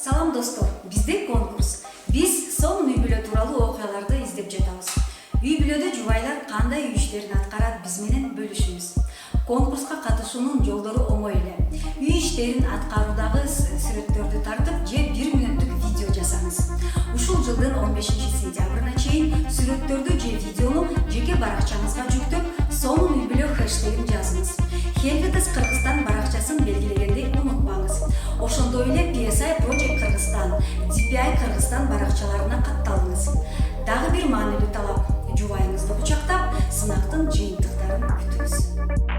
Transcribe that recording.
Салам достор, бізде конкурс. Біз сонун үй бүлө тууралуу окуяларды издеп жатабыз. Үй бүлөдө жубайлар кандай үй иштерин аткарат, биз менен бөлүшүңүз. Конкурска катышуунун жолдору оңой эле. Үй иштерин аткаруудагы сүрөттөрдү тартып же 1 мүнөттүк видео жасаңыз. Ушул жылдын 15-сентябрына чейин сүрөттөрдү же видеону жеке баракчаңызга жүктөп, сонун үй бүлө хэштегин жазыңыз. Helvetes Кыргызстан баракчасын белгилегенде унутпаңыз. Ошондой эле PSI Project Кыргызстан, DPI Кыргызстан баракчаларына катталыңыз. Дагы бир маанилүү талап: жубайыңызды кучактап, сынактын жыйынтыктарын күтүңүз.